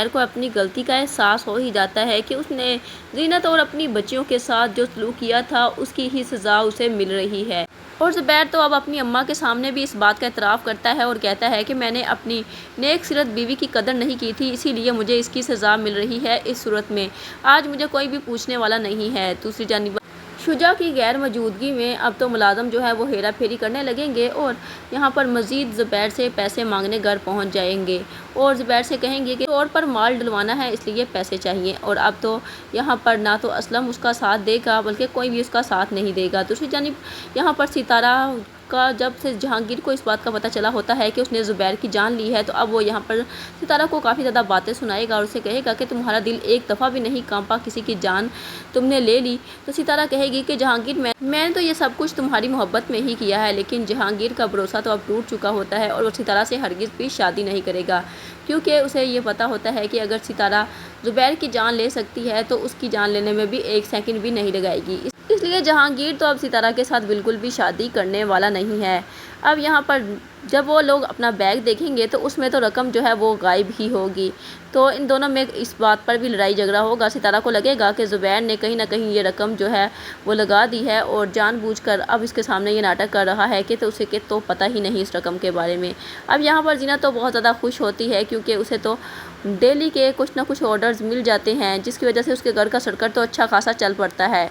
زبیر کو اپنی غلطی کا احساس ہو ہی جاتا ہے کہ اس نے زینت اور اپنی بچیوں کے ساتھ جو سلوک کیا تھا اس کی ہی سزا اسے مل رہی ہے۔ اور زبیر تو اب اپنی اماں کے سامنے بھی اس بات کا اعتراف کرتا ہے اور کہتا ہے کہ میں نے اپنی نیک سیرت بیوی کی قدر نہیں کی تھی، اسی لیے مجھے اس کی سزا مل رہی ہے۔ اس صورت میں آج مجھے کوئی بھی پوچھنے والا نہیں ہے۔ دوسری جانب شجاع کی غیر موجودگی میں اب تو ملازم جو ہے وہ ہیرا پھیری کرنے لگیں گے اور یہاں پر مزید زبیر سے پیسے مانگنے گھر پہنچ جائیں گے اور زبیر سے کہیں گے کہ طور پر مال ڈلوانا ہے، اس لیے پیسے چاہیے۔ اور اب تو یہاں پر نہ تو اسلم اس کا ساتھ دے گا بلکہ کوئی بھی اس کا ساتھ نہیں دے گا۔ دوسری جانب یہاں پر ستارہ کا جب سے جہانگیر کو اس بات کا پتہ چلا ہوتا ہے کہ اس نے زبیر کی جان لی ہے تو اب وہ یہاں پر ستارہ کو کافی زیادہ باتیں سنائے گا اور اسے کہے گا کہ تمہارا دل ایک دفعہ بھی نہیں کانپا، کسی کی جان تم نے لے لی۔ تو ستارہ کہے گی کہ جہانگیر میں نے تو یہ سب کچھ تمہاری محبت میں ہی کیا ہے، لیکن جہانگیر کا بھروسہ تو اب ٹوٹ چکا ہوتا ہے اور وہ ستارہ سے ہرگز بھی شادی نہیں کرے گا، کیونکہ اسے یہ پتہ ہوتا ہے کہ اگر ستارہ زبیر کی جان لے سکتی ہے تو اس کی جان لینے میں بھی ایک سیکنڈ بھی نہیں لگائے گی۔ اس لیے جہانگیر تو اب ستارہ کے ساتھ بالکل بھی شادی کرنے والا نہیں ہے۔ اب یہاں پر جب وہ لوگ اپنا بیگ دیکھیں گے تو اس میں تو رقم جو ہے وہ غائب ہی ہوگی، تو ان دونوں میں اس بات پر بھی لڑائی جھگڑا ہوگا۔ ستارہ کو لگے گا کہ زبیر نے کہیں نہ کہیں یہ رقم جو ہے وہ لگا دی ہے اور جان بوجھ کر اب اس کے سامنے یہ ناٹک کر رہا ہے کہ تو اسے تو پتہ ہی نہیں اس رقم کے بارے میں۔ اب یہاں پر زینت تو بہت زیادہ خوش ہوتی ہے کیونکہ اسے تو ڈیلی کے کچھ نہ کچھ آرڈرز مل جاتے ہیں، جس کی وجہ سے اس کے گھر کا سڑکٹ تو اچھا خاصا چل پڑتا ہے۔